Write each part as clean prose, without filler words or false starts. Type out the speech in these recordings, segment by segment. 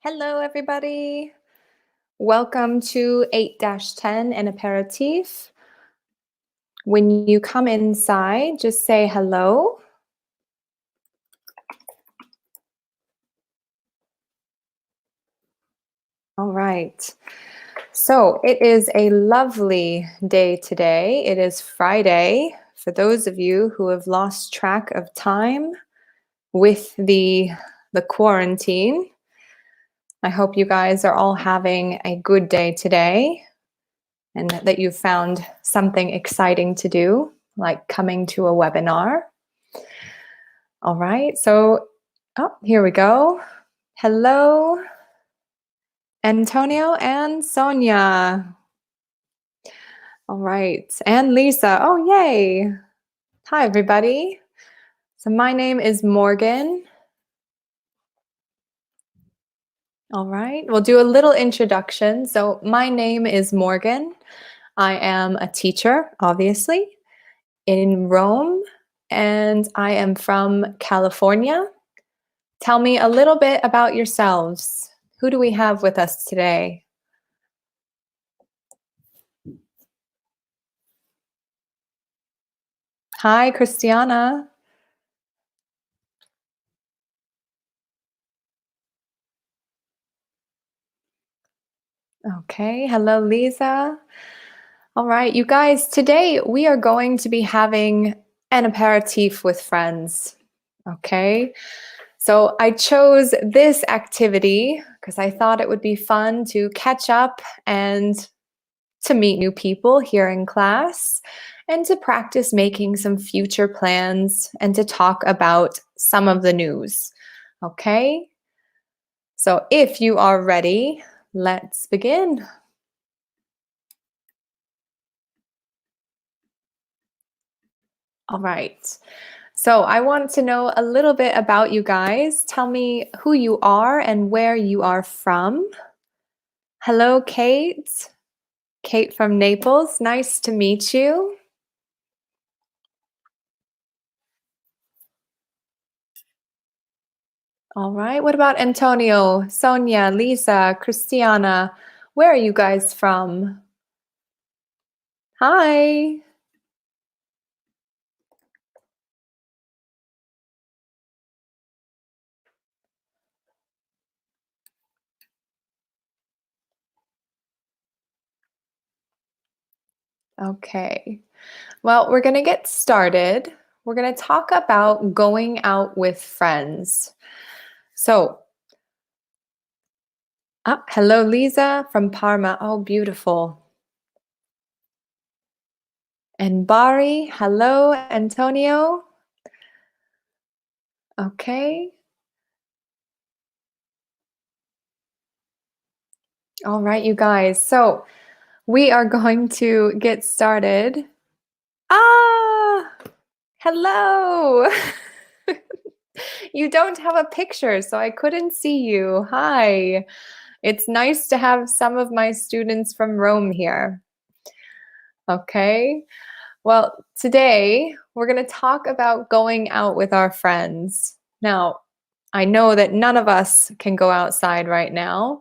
Hello, everybody. Welcome to 8-10 An Aperitif. When you come inside, just say hello. All right. So it is a lovely day today. It is Friday. For those of you who have lost track of time with the quarantine, I hope you guys are all having a good day today and that you've found something exciting to do, like coming to a webinar. All right, so, here we go. Hello, Antonio and Sonia. All right, and Lisa. Oh, yay. Hi, everybody. So my name is Morgan. All right, we'll do a little introduction. So my name is Morgan. I am a teacher, obviously, in Rome, and I am from California. Tell me a little bit about yourselves. Who do we have with us today? Hi, Christiana. Okay, hello, Lisa. All right, you guys, today we are going to be having an aperitif with friends. Okay, so I chose this activity because I thought it would be fun to catch up and to meet new people here in class and to practice making some future plans and to talk about some of the news. Okay, so if you are ready, let's begin. All right. So I want to know a little bit about you guys. Tell me who you are and where you are from. Hello, Kate. Kate from Naples. Nice to meet you. All right. What about Antonio, Sonia, Lisa, Christiana? Where are you guys from? Hi. Okay. Well, we're going to get started. We're going to talk about going out with friends. So, hello, Lisa from Parma. Oh, beautiful. And Bari, hello, Antonio. Okay. All right, you guys. So we are going to get started. Ah, hello. You don't have a picture, so I couldn't see you. Hi. It's nice to have some of my students from Rome here. Okay. Well, today we're going to talk about going out with our friends. Now, I know that none of us can go outside right now,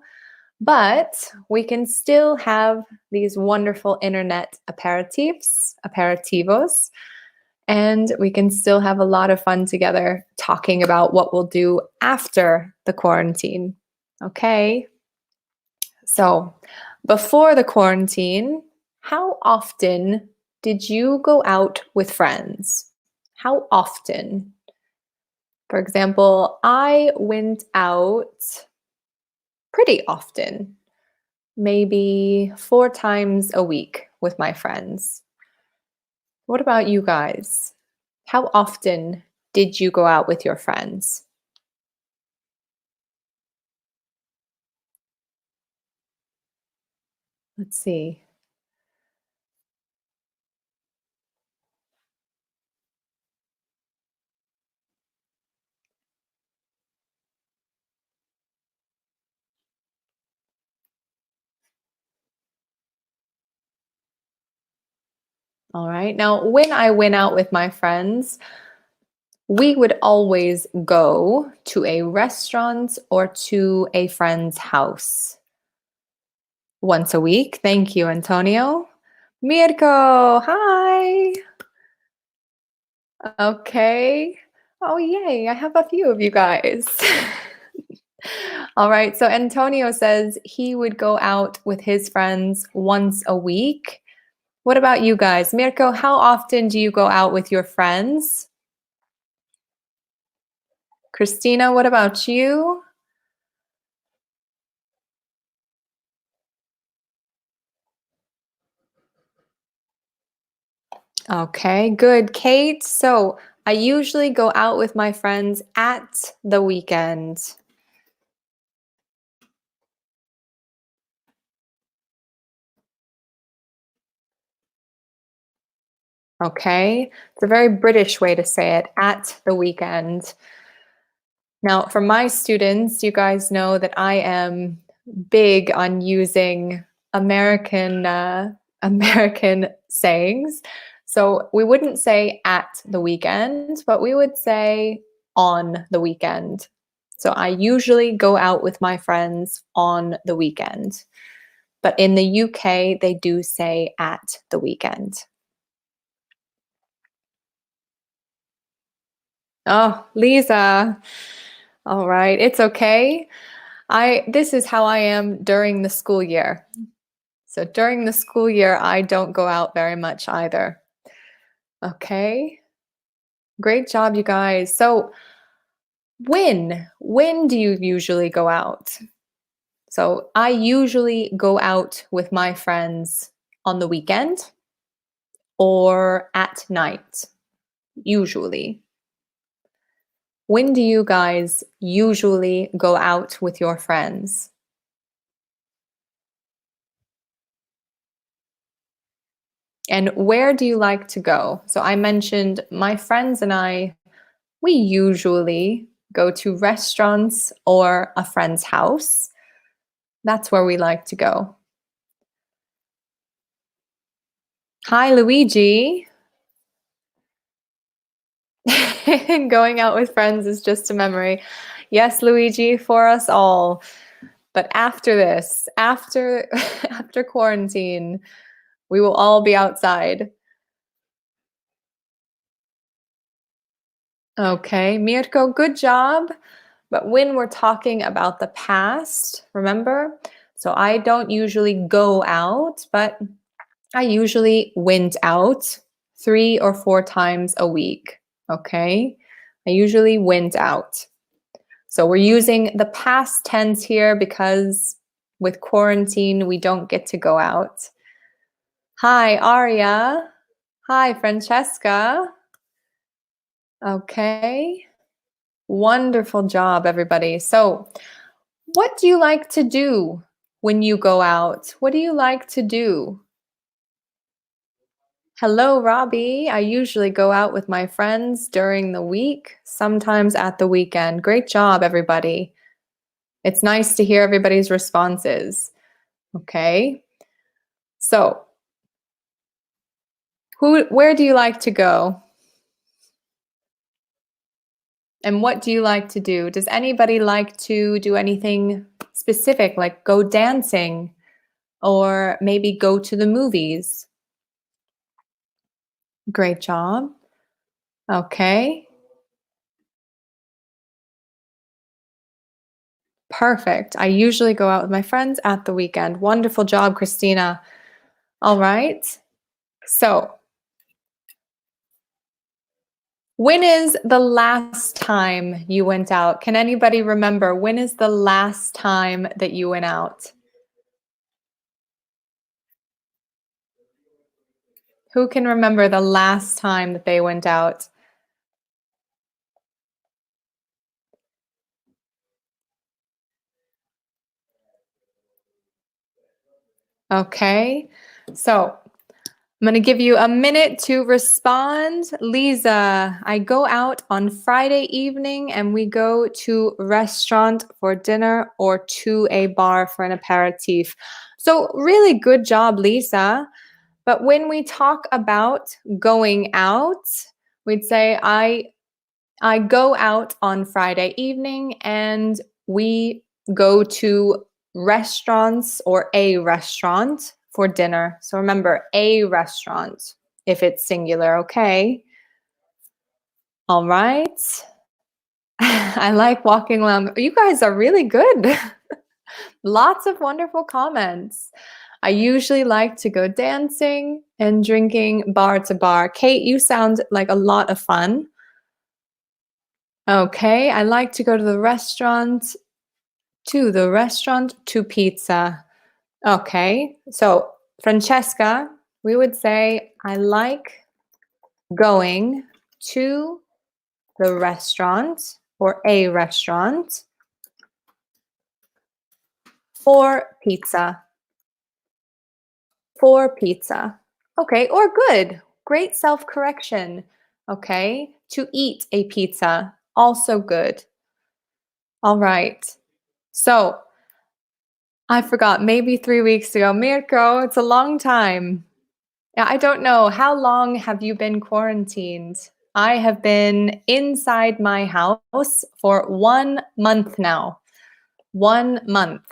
but we can still have these wonderful internet aperitivos, and we can still have a lot of fun together talking about what we'll do after the quarantine. Okay? So, before the quarantine, how often did you go out with friends? How often? For example, I went out pretty often, maybe 4 times a week with my friends. What about you guys? How often did you go out with your friends? Let's see. All right. Now, when I went out with my friends, We would always go to a restaurant or to a friend's house. Once a week. Thank you, Antonio. Mirko, hi. Okay. Oh, yay. I have a few of you guys. All right. So Antonio says he would go out with his friends once a week. What about you guys? Mirko, how often do you go out with your friends? Christina, what about you? Okay, good. Kate, so I usually go out with my friends at the weekend. Okay, it's a very British way to say it, at the weekend. Now, for my students, you guys know that I am big on using American American sayings. So we wouldn't say at the weekend, but we would say on the weekend. So I usually go out with my friends on the weekend. But in the UK, they do say at the weekend. Oh, Lisa. All right, it's okay. This is how I am during the school year. So during the school year, I don't go out very much either. Okay. Great job, you guys. So when do you usually go out? So I usually go out with my friends on the weekend or at night, usually. When do you guys usually go out with your friends? And where do you like to go? So I mentioned my friends and I, we usually go to restaurants or a friend's house. That's where we like to go. Hi, Luigi. Going out with friends is just a memory. Yes, Luigi, for us all. But after this, after after quarantine, we will all be outside. Okay, Mirko, good job. But when we're talking about the past, remember? So I don't usually go out, but I usually went out 3 or 4 times a week. Okay, I usually went out. So we're using the past tense here because with quarantine, we don't get to go out. Hi, Aria. Hi, Francesca. Okay. Wonderful job, everybody. So, what do you like to do when you go out? What do you like to do? Hello, Robbie. I usually go out with my friends during the week, sometimes at the weekend. Great job, everybody. It's nice to hear everybody's responses. Okay. So, where do you like to go? And what do you like to do? Does anybody like to do anything specific, like go dancing or maybe go to the movies? Great job. Okay. Perfect. I usually go out with my friends at the weekend. Wonderful job, Christina. All right. So, when is the last time you went out? Can anybody remember when is the last time that you went out? Who can remember the last time that they went out? Okay. So, I'm going to give you a minute to respond. Lisa, I go out on Friday evening and we go to restaurant for dinner or to a bar for an aperitif. So really good job, Lisa. But when we talk about going out, we'd say I I go out on Friday evening and we go to restaurants or a restaurant for dinner. So remember, a restaurant if it's singular, okay? All right. I like walking along. You guys are really good. Lots of wonderful comments. I usually like to go dancing and drinking bar to bar. Kate, you sound like a lot of fun. Okay, I like to go to the restaurant, to pizza. Okay, so Francesca, we would say, I like going to the restaurant or a restaurant for pizza. For pizza. Okay, or good. Great self correction. Okay, to eat a pizza. Also good. All right. So I forgot, maybe 3 weeks ago. Mirko, it's a long time. Yeah, I don't know. How long have you been quarantined? I have been inside my house for 1 month now. 1 month.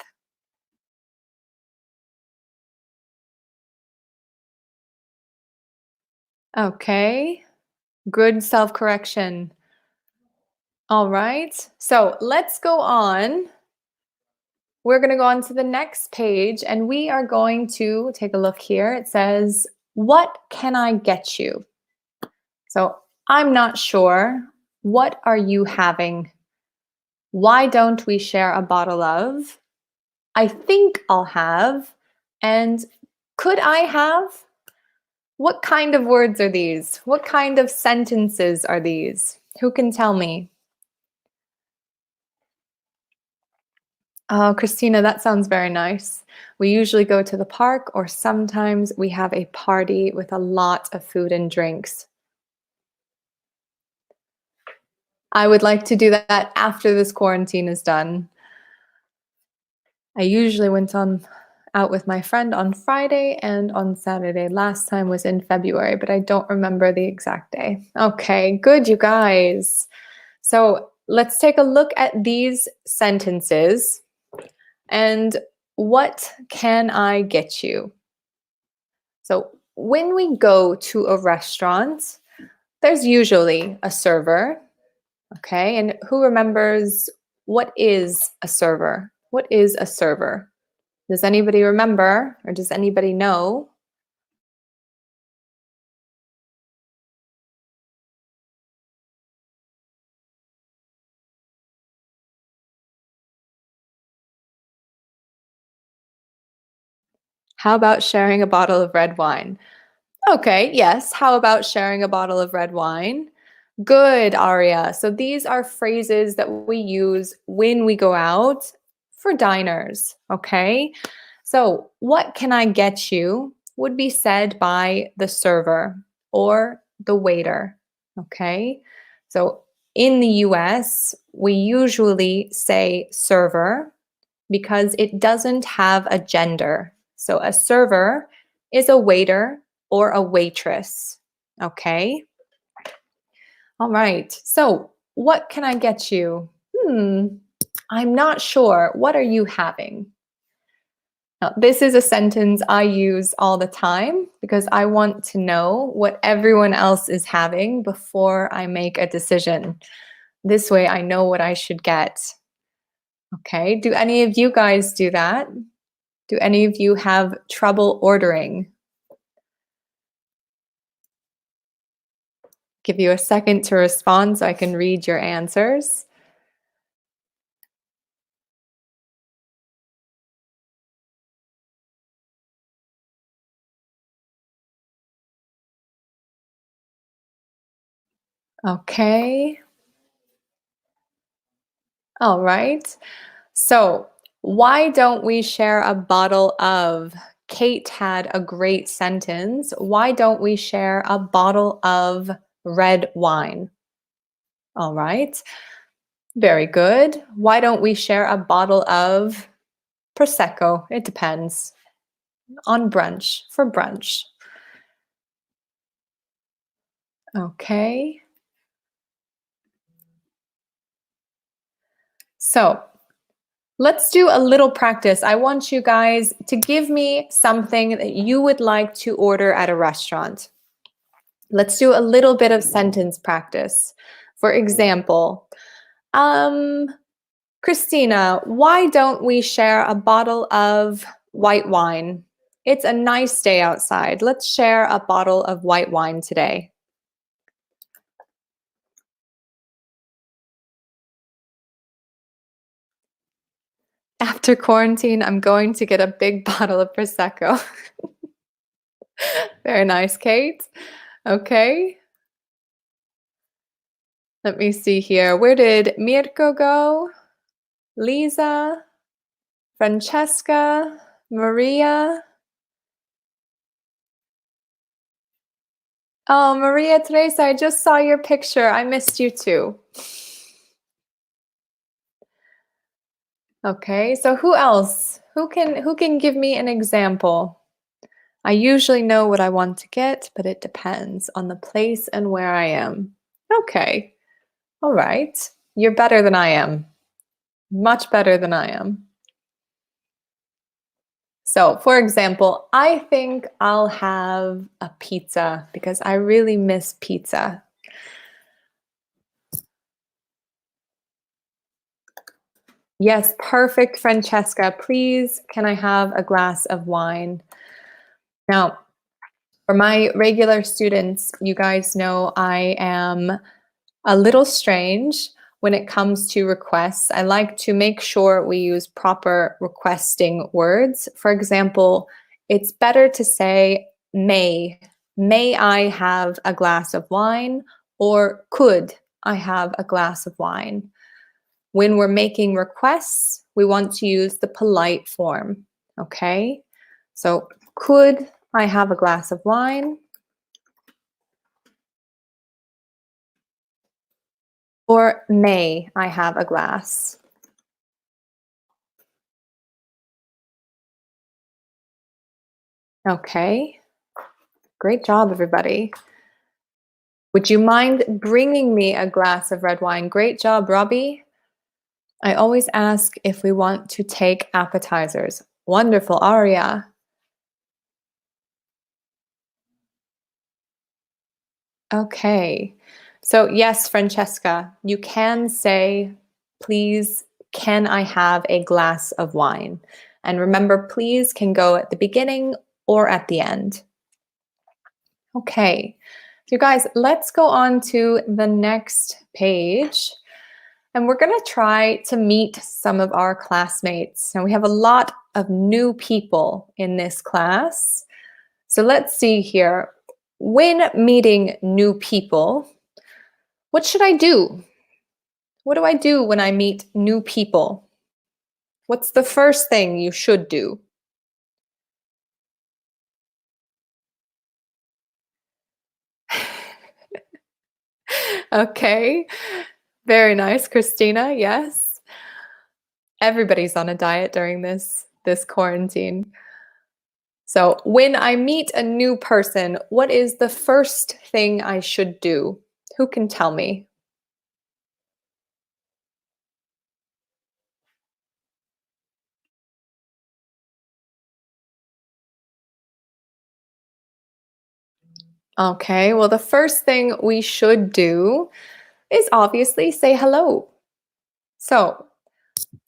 Okay. Good self correction. All right. So let's go on. We're going to go on to the next page and we are going to take a look here. It says, what can I get you? So I'm not sure. What are you having? Why don't we share a bottle of? I think I'll have. And could I have? What kind of words are these? What kind of sentences are these? Who can tell me? Oh, Christina, that sounds very nice. We usually go to the park, or sometimes we have a party with a lot of food and drinks. I would like to do that after this quarantine is done. I usually went out with my friend on Friday and on Saturday. Last time was in February, but I don't remember the exact day. Okay, good, you guys. So let's take a look at these sentences. And what can I get you? So when we go to a restaurant, there's usually a server. Okay, and who remembers what is a server? What is a server? Does anybody remember or does anybody know? How about sharing a bottle of red wine? Okay, yes. How about sharing a bottle of red wine? Good, Aria. So these are phrases that we use when we go out for diners, okay? So, what can I get you would be said by the server or the waiter, okay? So, in the US, we usually say server because it doesn't have a gender. So, a server is a waiter or a waitress, okay? All right. So, what can I get you? I'm not sure. What are you having? Now, this is a sentence I use all the time because I want to know what everyone else is having before I make a decision. This way, I know what I should get. Okay. Do any of you guys do that? Do any of you have trouble ordering? Give you a second to respond so I can read your answers. Okay. All right. So, why don't we share a bottle of? Kate had a great sentence. Why don't we share a bottle of red wine? All right. Very good. Why don't we share a bottle of Prosecco? It depends. On brunch, for brunch. Okay. So let's do a little practice. I want you guys to give me something that you would like to order at a restaurant. Let's do a little bit of sentence practice. For example, Christina, why don't we share a bottle of white wine? It's a nice day outside. Let's share a bottle of white wine today. After quarantine, I'm going to get a big bottle of Prosecco. Very nice, Kate. Okay. Let me see here. Where did Mirko go? Lisa? Francesca? Maria? Oh, Maria Teresa, I just saw your picture. I missed you too. Okay, so who else? Who can give me an example? I usually know what I want to get, but it depends on the place and where I am. Okay. All right. You're better than I am. Much better than I am. So, for example, I think I'll have a pizza because I really miss pizza. Yes, perfect, Francesca. Please, can I have a glass of wine? Now, for my regular students, you guys know I am a little strange when it comes to requests. I like to make sure we use proper requesting words. For example, it's better to say may. May I have a glass of wine? Or could I have a glass of wine? When we're making requests, we want to use the polite form, okay? So, could I have a glass of wine? Or may I have a glass? Okay, great job, everybody. Would you mind bringing me a glass of red wine? Great job, Robbie. I always ask if we want to take appetizers. Wonderful, Aria. Okay, so yes, Francesca, you can say, please, can I have a glass of wine? And remember, please can go at the beginning or at the end. Okay, so you guys, let's go on to the next page. And we're going to try to meet some of our classmates. Now, we have a lot of new people in this class. So let's see here. When meeting new people, what should I do? What do I do when I meet new people? What's the first thing you should do? Okay, very nice, Christina. Yes, everybody's on a diet during this quarantine. So, when I meet a new person, what is the first thing I should do? Who can tell me? Okay, well, the first thing we should do is obviously say hello. So,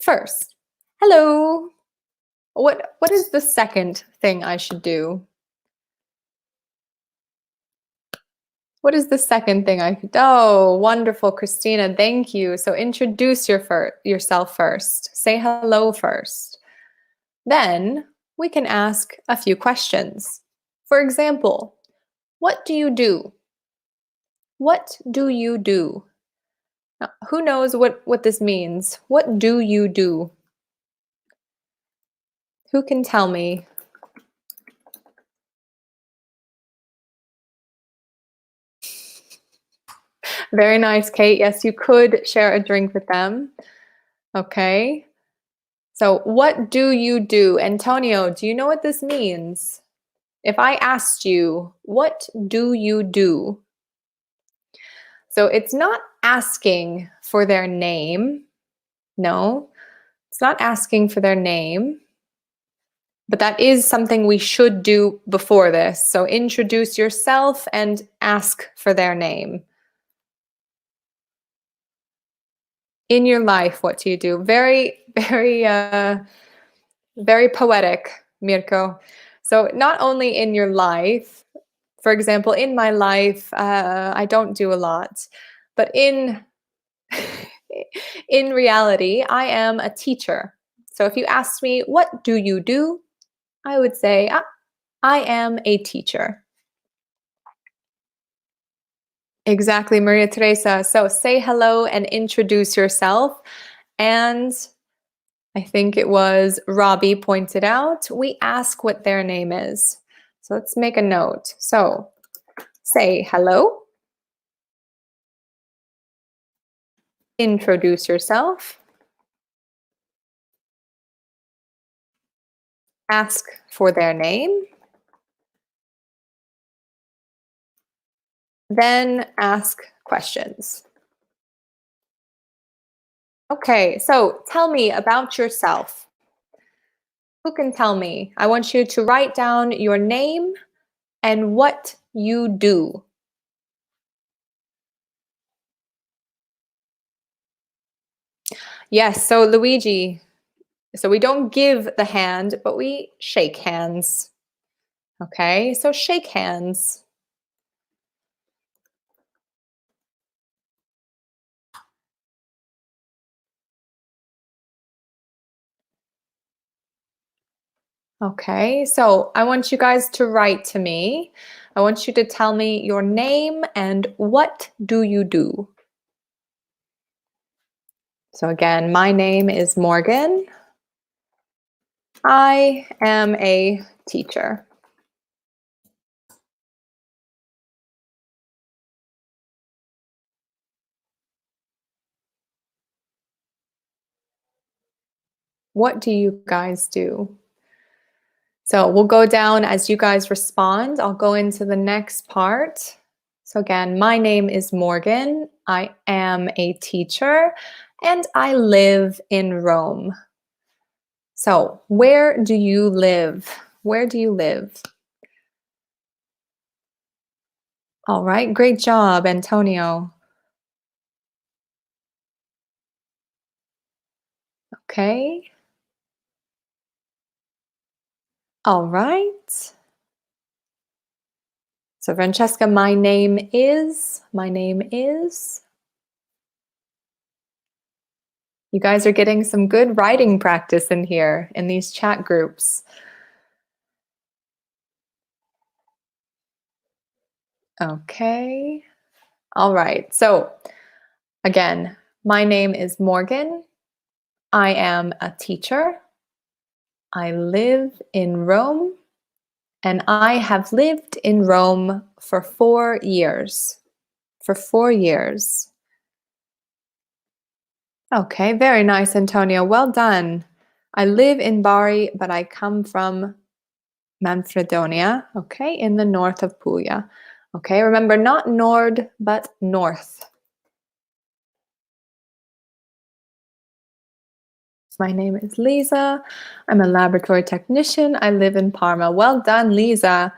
first, hello. What is the second thing I should do? What is the second thing I could? Oh, wonderful, Christina. Thank you. So introduce yourself first. Say hello first. Then we can ask a few questions. For example, what do you do? What do you do? Now, who knows what this means? What do you do? Who can tell me? Very nice, Kate. Yes, you could share a drink with them. Okay. So, what do you do? Antonio, do you know what this means? If I asked you, what do you do? So, it's not asking for their name. No, it's not asking for their name, but that is something we should do before this. So introduce yourself and ask for their name. In your life, what do you do? Very poetic, Mirko. So not only in your life, for example, in my life, I don't do a lot, but in in reality, I am a teacher. So if you ask me, what do you do? I would say, I am a teacher. Exactly, Maria Teresa. So say hello and introduce yourself. And I think it was Robbie pointed out, we ask what their name is. So let's make a note. So say hello, introduce yourself, ask for their name, then ask questions. Okay, so tell me about yourself. Who can tell me? I want you to write down your name and what you do. Yes, so Luigi, so we don't give the hand, but we shake hands. Okay, so shake hands. Okay, so I want you guys to write to me. I want you to tell me your name and what do you do. So again, my name is Morgan. I am a teacher. What do you guys do? So we'll go down as you guys respond. I'll go into the next part. So again, my name is Morgan. I am a teacher and I live in Rome. So where do you live? Where do you live? All right, great job, Antonio. Okay. All right. So Francesca, my name is. You guys are getting some good writing practice in here in these chat groups. Okay. All right. So again, my name is Morgan. I am a teacher. I live in Rome. And I have lived in Rome for 4 years. For 4 years. Okay, very nice, Antonio. Well done. I live in Bari, but I come from Manfredonia, okay, in the north of Puglia. Okay, remember not Nord, but north. My name is Lisa. I'm a laboratory technician. I live in Parma. Well done, Lisa.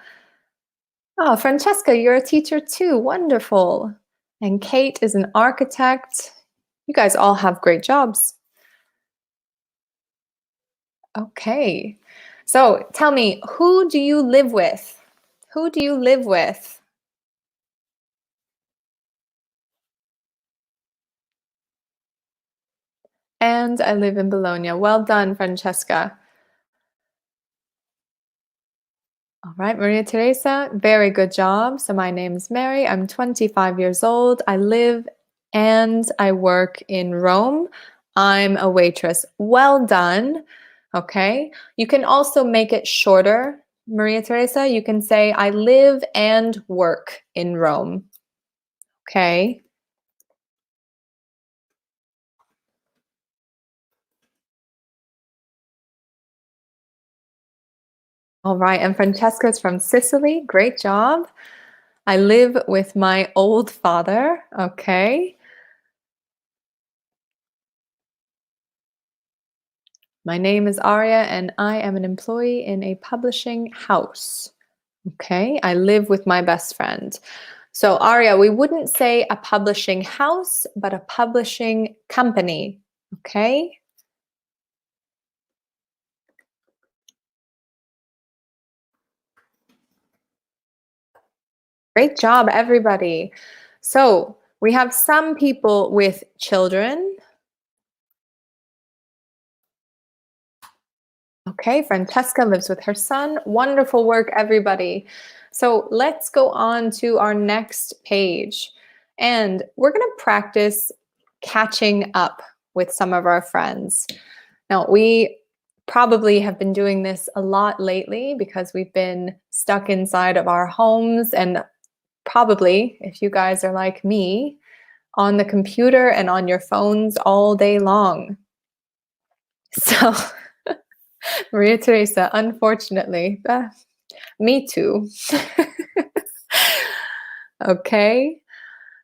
Oh, Francesca, you're a teacher too. Wonderful. And Kate is an architect. You guys all have great jobs. Okay. So tell me, who do you live with? Who do you live with? And I live in Bologna. Well done, Francesca. All right, Maria Teresa, very good job. So my name is Mary. I'm 25 years old. I live and I work in Rome. I'm a waitress. Well done. Okay. You can also make it shorter, Maria Teresa. You can say, I live and work in Rome. Okay. All right. And Francesca's from Sicily. Great job. I live with my old father. Okay. My name is Arya and I am an employee in a publishing house. Okay, I live with my best friend. So, Arya, we wouldn't say a publishing house, but a publishing company. Okay, great job, everybody. So, we have some people with children. Okay, Francesca lives with her son. Wonderful work, everybody. So let's go on to our next page. And we're going to practice catching up with some of our friends. Now, we probably have been doing this a lot lately because we've been stuck inside of our homes and probably, if you guys are like me, on the computer and on your phones all day long. So, Maria Teresa, unfortunately, me too. Okay,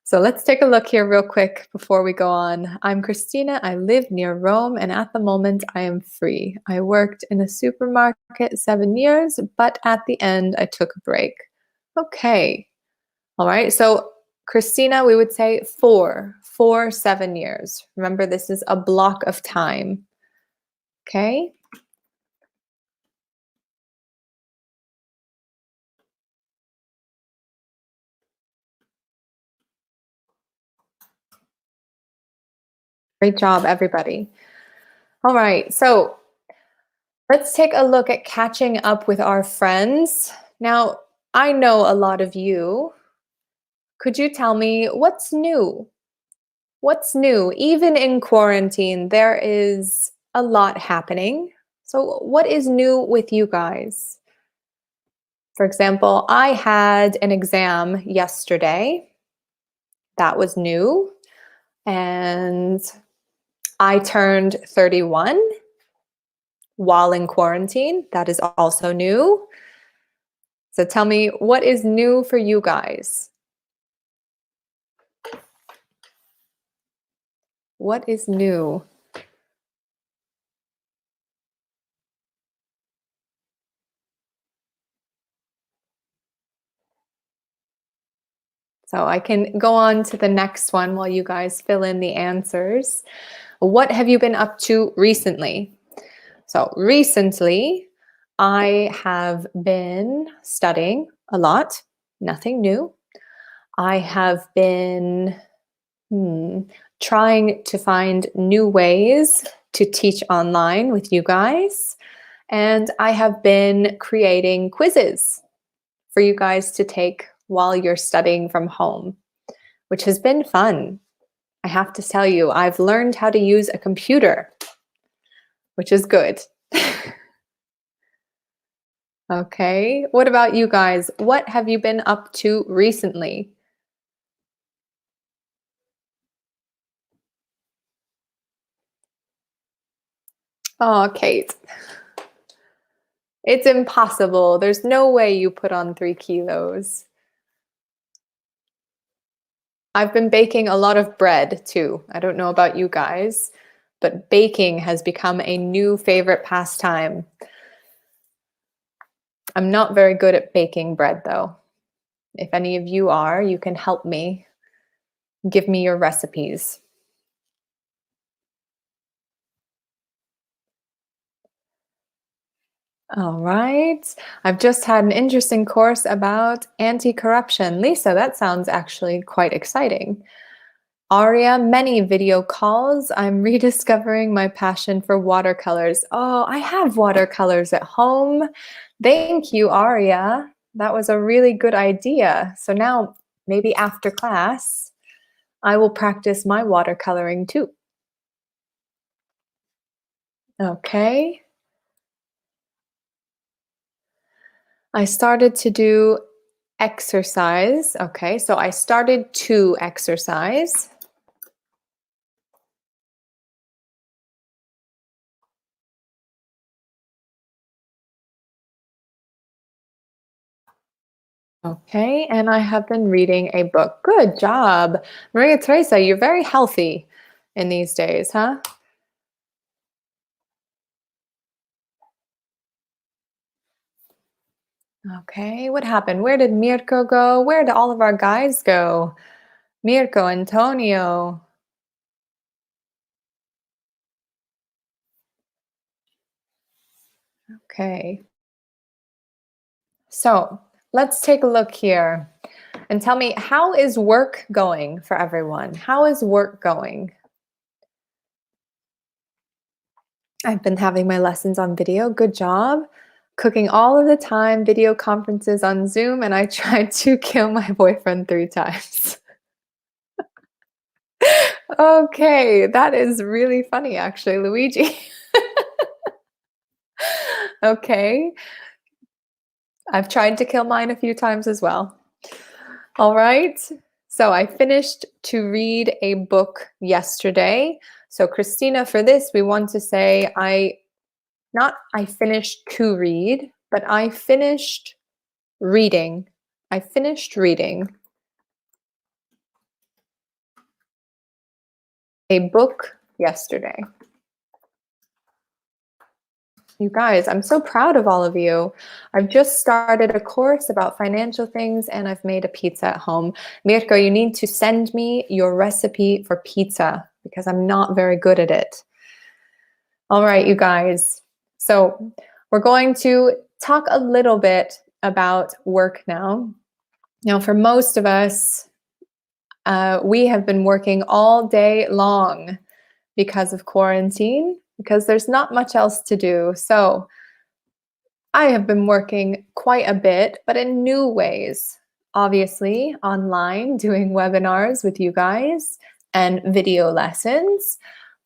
so let's take a look here real quick before we go on. I'm Christina. I live near Rome, and at the moment I am free. I worked in a supermarket 7 years, but at the end I took a break. Okay, all right. So Christina, we would say for 7 years. Remember, this is a block of time. Okay. Great job, everybody. All right, so let's take a look at catching up with our friends. Now, I know a lot of you. Could you tell me what's new? What's new? Even in quarantine, there is a lot happening. So, what is new with you guys? For example, I had an exam yesterday. That was new. And I turned 31 while in quarantine. That is also new. So tell me, what is new for you guys? What is new? So I can go on to the next one while you guys fill in the answers. What have you been up to recently? So recently, I have been studying a lot, nothing new. I have been trying to find new ways to teach online with you guys. And I have been creating quizzes for you guys to take while you're studying from home, which has been fun. I have to tell you, I've learned how to use a computer, which is good. Okay, what about you guys? What have you been up to recently? Oh, Kate, it's impossible. There's no way you put on 3 kilos. I've been baking a lot of bread too. I don't know about you guys, but baking has become a new favorite pastime. I'm not very good at baking bread though. If any of you are, you can help me. Give me your recipes. All right. I've just had an interesting course about anti-corruption. Lisa, that sounds actually quite exciting. Aria, many video calls. I'm rediscovering my passion for watercolors. Oh, I have watercolors at home. Thank you, Aria. That was a really good idea. So now, maybe after class, I will practice my watercoloring too. Okay. I started to do exercise. Okay, so I started to exercise. Okay, and I have been reading a book. Good job. Maria Teresa, you're very healthy in these days, huh? Okay, what happened? Where did Mirko go? Where did all of our guys go? Mirko, Antonio. Okay, so let's take a look here and tell me, how is work going for everyone? How is work going? I've been having my lessons on video. Good job. Cooking all of the time, video conferences on Zoom, and I tried to kill my boyfriend 3 times. Okay, that is really funny, actually, Luigi. Okay, I've tried to kill mine a few times as well. All right, so I finished to read a book yesterday. So, Christina, for this, we want to say I finished to read, but I finished reading. I finished reading a book yesterday. You guys, I'm so proud of all of you. I've just started a course about financial things and I've made a pizza at home. Mirko, you need to send me your recipe for pizza because I'm not very good at it. All right, you guys. So we're going to talk a little bit about work now. Now, for most of us, we have been working all day long because of quarantine, because there's not much else to do. So I have been working quite a bit, but in new ways. Obviously, online, doing webinars with you guys and video lessons.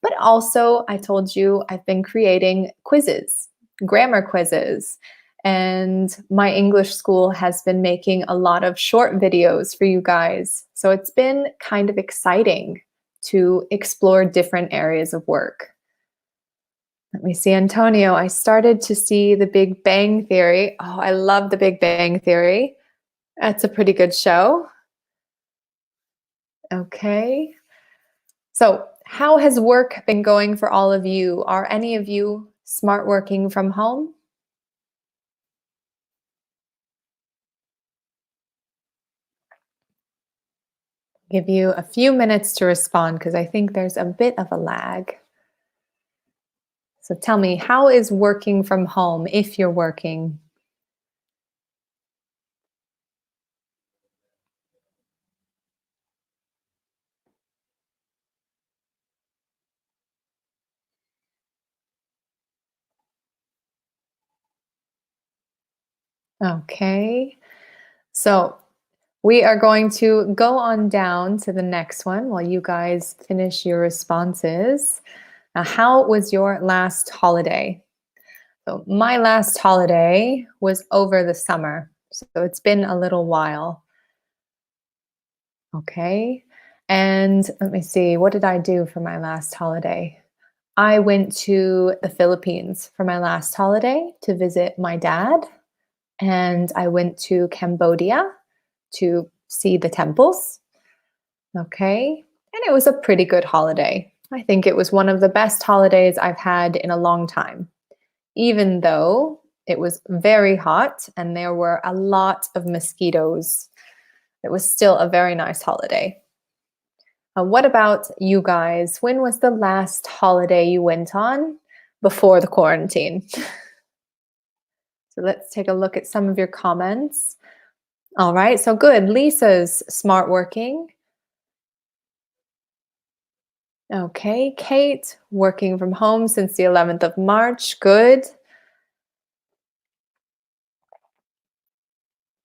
But also, I told you I've been creating quizzes, grammar quizzes. And my English school has been making a lot of short videos for you guys. So it's been kind of exciting to explore different areas of work. Let me see, Antonio. I started to see The Big Bang Theory. Oh, I love The Big Bang Theory. That's a pretty good show. Okay. So, how has work been going for all of you? Are any of you smart working from home? Give you a few minutes to respond because I think there's a bit of a lag. So tell me, how is working from home if you're working? Okay. So we are going to go on down to the next one while you guys finish your responses. Now, how was your last holiday? So, my last holiday was over the summer. So, it's been a little while. Okay. And let me see, what did I do for my last holiday? I went to the Philippines for my last holiday to visit my dad. And I went to Cambodia to see the temples. Okay. And it was a pretty good holiday. I think it was one of the best holidays I've had in a long time, even though it was very hot and there were a lot of mosquitoes. It was still a very nice holiday. What about you guys? When was the last holiday you went on before the quarantine? So let's take a look at some of your comments. All right, so good. Lisa's smart working. Okay, Kate, working from home since the 11th of March. Good.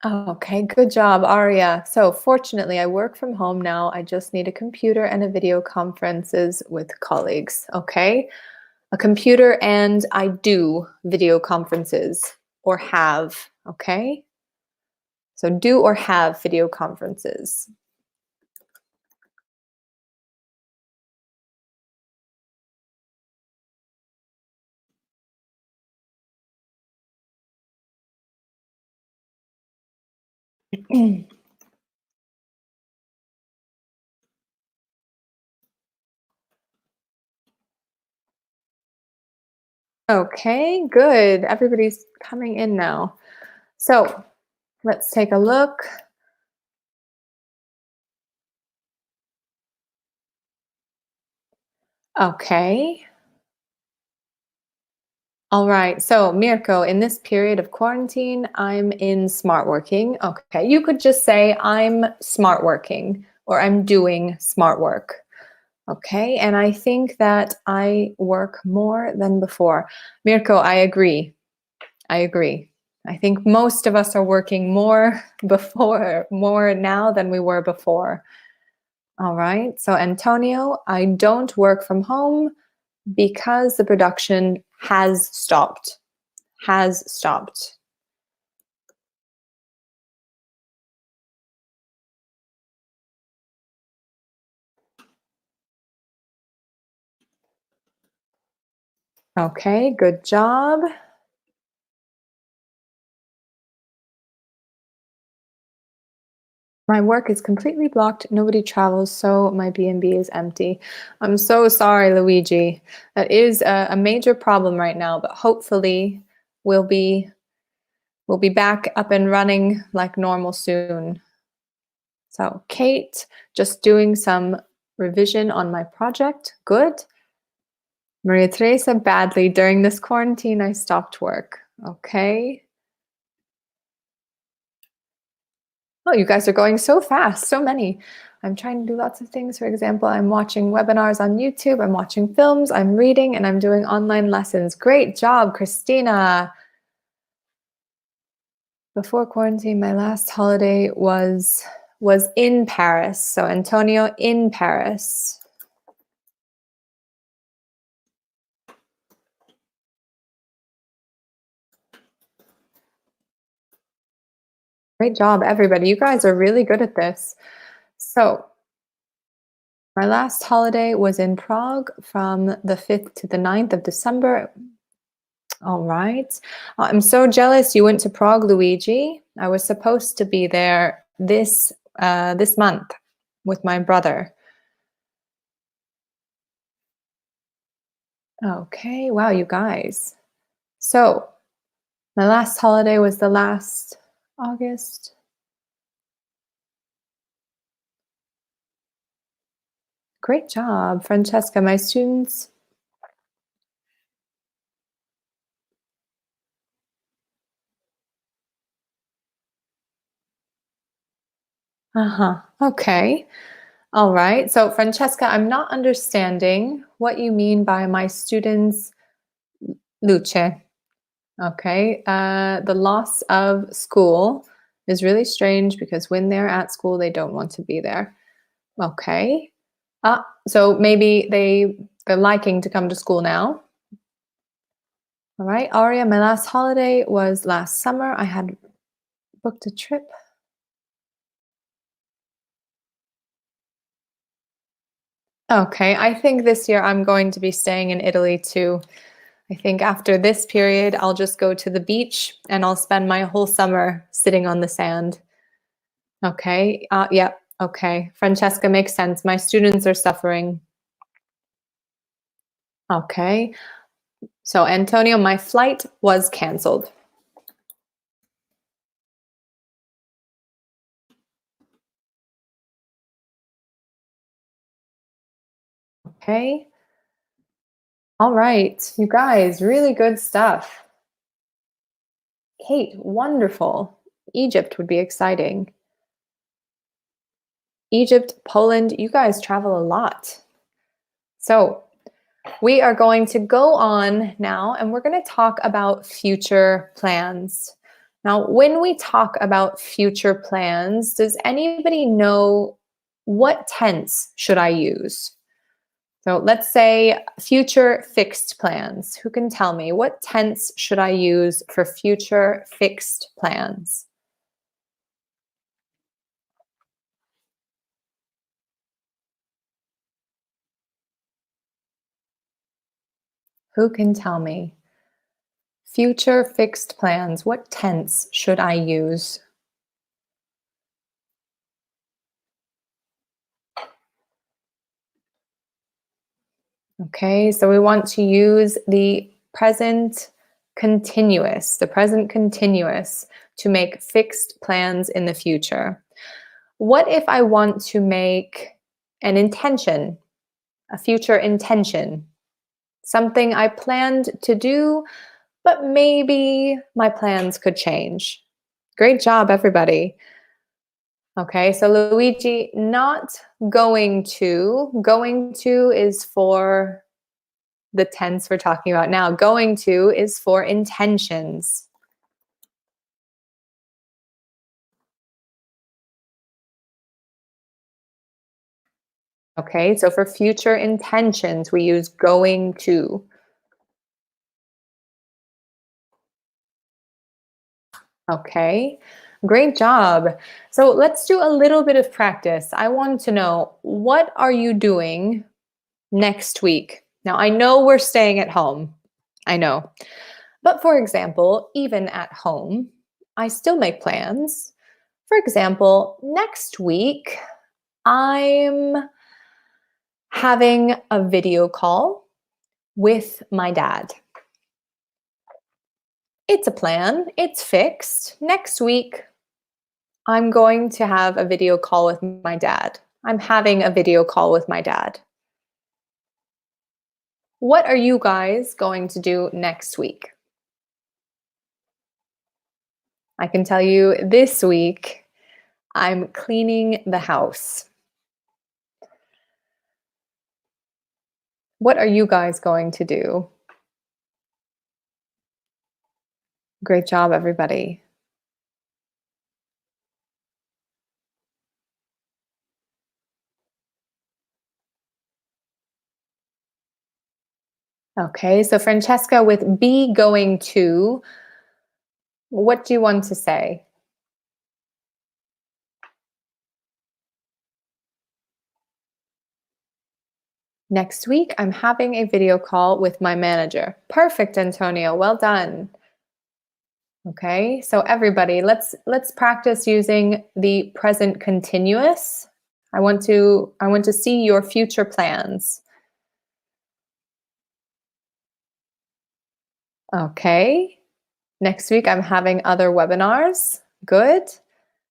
Okay, good job, Aria. So fortunately, I work from home now. I just need a computer and a video conferences with colleagues. Okay, a computer and I do video conferences or have. Okay, so do or have video conferences. Okay, good. Everybody's coming in now. So let's take a look. Okay. All right. So, Mirko, in this period of quarantine, I'm in smart working. Okay. You could just say I'm smart working or I'm doing smart work. Okay. And I think that I work more than before. Mirko, I agree. I agree. I think most of us are working more more now than we were before. All right. So, Antonio, I don't work from home because the production has stopped. Has stopped. Okay, good job. My work is completely blocked. Nobody travels, so my B&B is empty. I'm so sorry, Luigi. That is a major problem right now, but hopefully we'll be we'll be back up and running like normal soon. So, Kate, just doing some revision on my project. Good. Maria Teresa, badly. During this quarantine, I stopped work. Okay. Oh, you guys are going so fast, so many. I'm trying to do lots of things. For example, I'm watching webinars on YouTube, I'm watching films, I'm reading, and I'm doing online lessons. Great job, Christina. Before quarantine, my last holiday was in Paris. So Antonio, in Paris. Great job, everybody. You guys are really good at this. So my last holiday was in Prague from the 5th to the 9th of December. All right. I'm so jealous you went to Prague, Luigi. I was supposed to be there this month with my brother. Okay. Wow, you guys. So my last holiday was the last August. Great job, Francesca. My students. Uh-huh. Okay. All right. So, Francesca, I'm not understanding what you mean by my students, Luce. Okay. The loss of school is really strange because when they're at school, they don't want to be there. Okay. So maybe they're liking to come to school now. All right. Aria, my last holiday was last summer. I had booked a trip. Okay. I think this year I'm going to be staying in Italy too. I think after this period, I'll just go to the beach and I'll spend my whole summer sitting on the sand. Okay. Yep. Okay. Francesca, makes sense. My students are suffering. Okay. So, Antonio, my flight was canceled. Okay. All right. You guys, really good stuff. Kate, wonderful. Egypt would be exciting. Egypt, Poland, you guys travel a lot. So, we are going to go on now and we're going to talk about future plans. Now, when we talk about future plans, does anybody know what tense should I use? So let's say future fixed plans. Who can tell me what tense should I use for future fixed plans? Who can tell me? Future fixed plans. What tense should I use? Okay, so we want to use the present continuous, the present continuous, to make fixed plans in the future. What if I want to make an intention, a future intention, something I planned to do, but maybe my plans could change? Great job, everybody. Okay, so Luigi, not going to. Going to is for the tense we're talking about now. Going to is for intentions. Okay, so for future intentions, we use going to. Okay, great job. So let's do a little bit of practice. I want to know, what are you doing next week? Now, I know we're staying at home. I know. But for example, even at home, I still make plans. For example, next week, I'm having a video call with my dad. It's a plan, it's fixed. Next week, I'm going to have a video call with my dad. I'm having a video call with my dad. What are you guys going to do next week? I can tell you this week, I'm cleaning the house. What are you guys going to do? Great job, everybody. Okay, so Francesca, with be going to, what do you want to say? Next week, I'm having a video call with my manager. Perfect, Antonio. Well done. Okay, so everybody, let's practice using the present continuous. I want to see your future plans. Okay. Next week, I'm having other webinars. Good.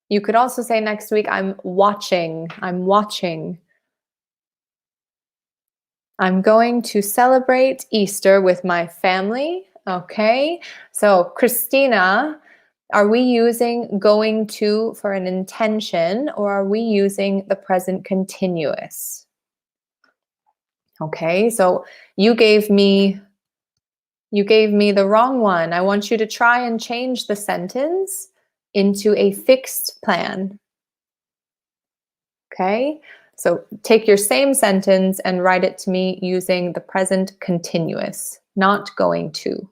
You could also say next week, I'm watching. I'm watching. I'm going to celebrate Easter with my family. Okay. So Christina, are we using going to for an intention, or are we using the present continuous? Okay. So you gave me the wrong one. I want you to try and change the sentence into a fixed plan. Okay, so take your same sentence and write it to me using the present continuous, not going to.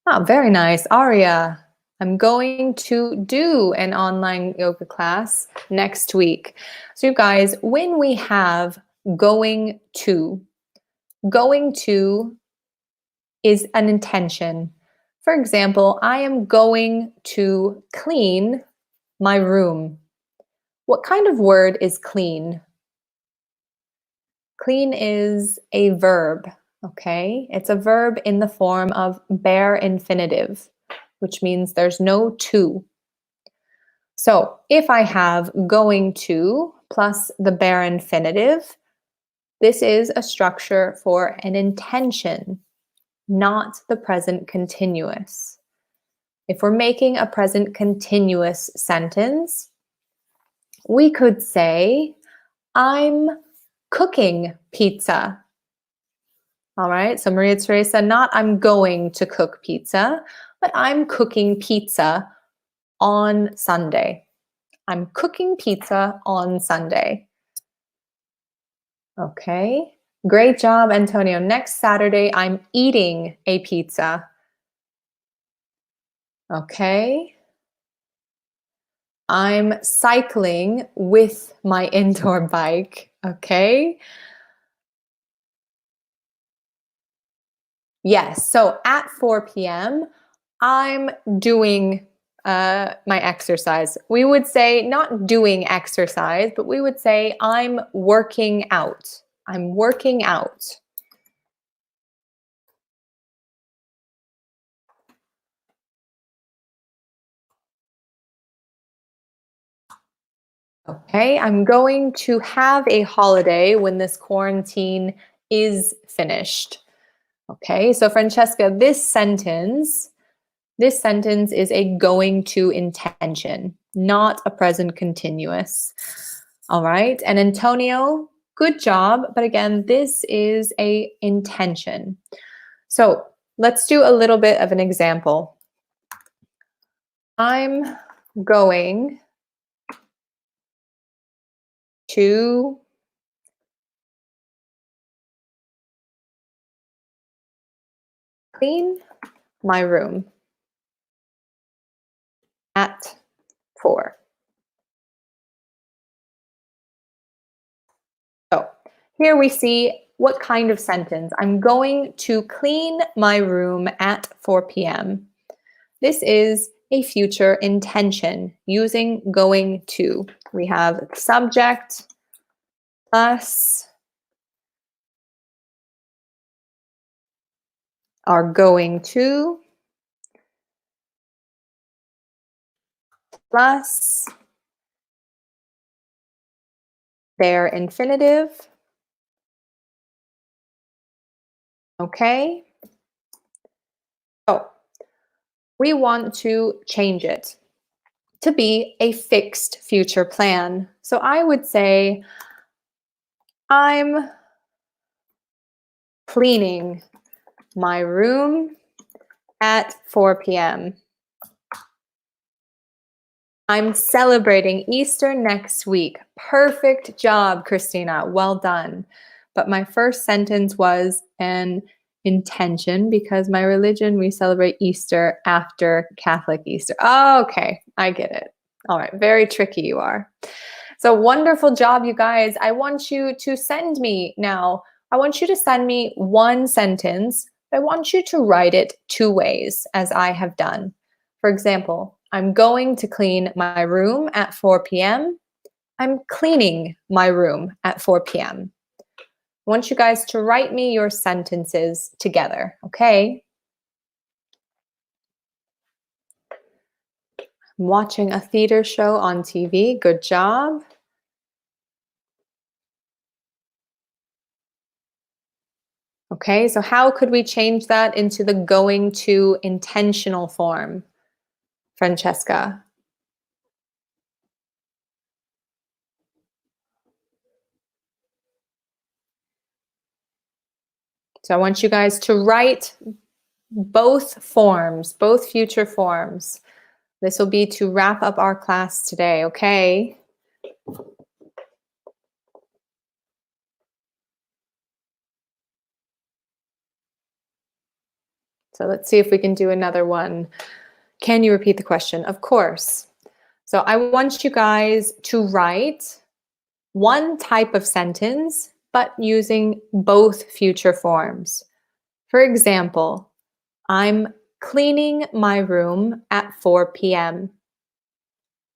Ah, very nice. Aria, I'm going to do an online yoga class next week. So you guys, when we have going to is an intention. For example, I am going to clean my room. What kind of word is clean? Clean is a verb, okay? It's a verb in the form of bare infinitive, which means there's no to. So if I have going to plus the bare infinitive, this is a structure for an intention, not the present continuous. If we're making a present continuous sentence, we could say, I'm cooking pizza. All right, so Maria Teresa, not I'm going to cook pizza, but I'm cooking pizza on Sunday. I'm cooking pizza on Sunday. Okay, great job, Antonio. Next Saturday, I'm eating a pizza. Okay. I'm cycling with my indoor bike. Okay. Yes, so at 4 p.m., I'm doing my exercise. We would say not doing exercise, but we would say I'm working out. I'm working out. Okay, I'm going to have a holiday when this quarantine is finished. Okay, so Francesca, this sentence is a going to intention, not a present continuous. All right, and Antonio, good job, but again, this is a intention. So let's do a little bit of an example. I'm going to clean my room at 4. So here we see what kind of sentence. I'm going to clean my room at 4 p.m. This is a future intention using going to. We have subject plus are going to plus their infinitive. Okay. So we want to change it to be a fixed future plan. So I would say, I'm cleaning my room at 4 p.m. I'm celebrating Easter next week. Perfect job, Christina. Well done. But my first sentence was an intention because my religion, we celebrate Easter after Catholic Easter. Oh, okay, I get it. All right, very tricky you are. So wonderful job, you guys. I want you to send me now. I want you to send me one sentence. I want you to write it 2 ways, as I have done. For example, I'm going to clean my room at 4 p.m. I'm cleaning my room at 4 p.m. I want you guys to write me your sentences together, okay? I'm watching a theater show on TV. Good job. Okay, so how could we change that into the going to intentional form, Francesca? So I want you guys to write both forms, both future forms. This will be to wrap up our class today, okay? So let's see if we can do another one. Can you repeat the question? Of course. So I want you guys to write one type of sentence, but using both future forms. For example, I'm cleaning my room at 4 p.m.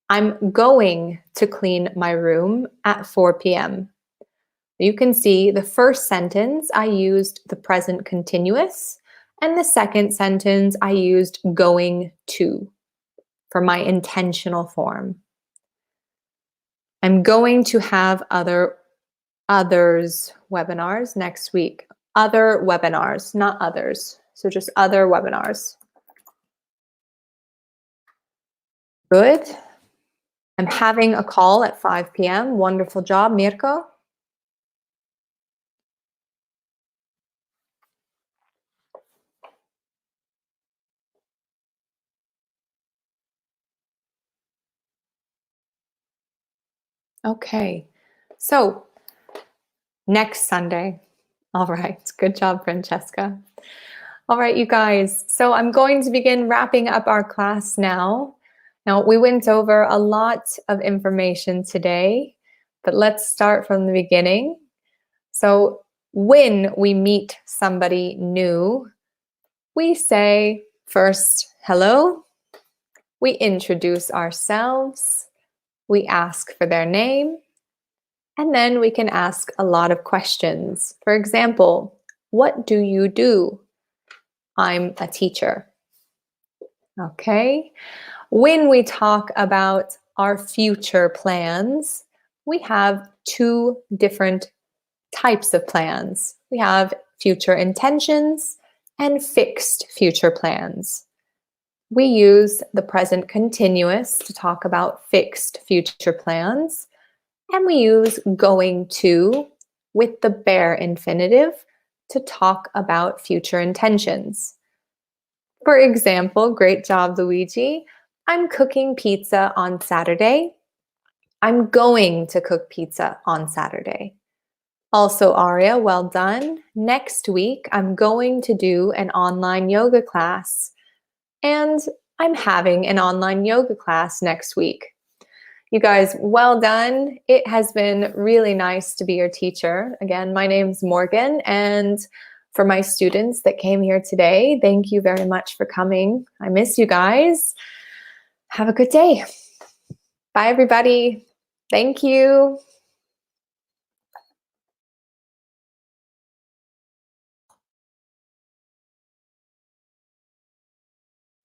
I'm going to clean my room at 4 p.m. You can see the first sentence, I used the present continuous, and the second sentence, I used going to for my intentional form. I'm going to have others webinars next week. Other webinars, not others. So just other webinars. Good. I'm having a call at 5 p.m. Wonderful job, Mirko. Okay, so next Sunday. All right, good job, Francesca. All right, you guys. So I'm going to begin wrapping up our class now. Now, we went over a lot of information today, but let's start from the beginning. So when we meet somebody new, we say first, hello. We introduce ourselves. We ask for their name. And then we can ask a lot of questions. For example, what do you do? I'm a teacher. Okay. When we talk about our future plans, we have two different types of plans. We have future intentions and fixed future plans. We use the present continuous to talk about fixed future plans, and we use going to with the bare infinitive to talk about future intentions. For example, great job, Luigi. I'm cooking pizza on Saturday. I'm going to cook pizza on Saturday. Also, Aria, well done. Next week, I'm going to do an online yoga class. And I'm having an online yoga class next week. You guys, well done. It has been really nice to be your teacher. Again, my name's Morgan, and for my students that came here today, thank you very much for coming. I miss you guys. Have a good day. Bye, everybody. Thank you.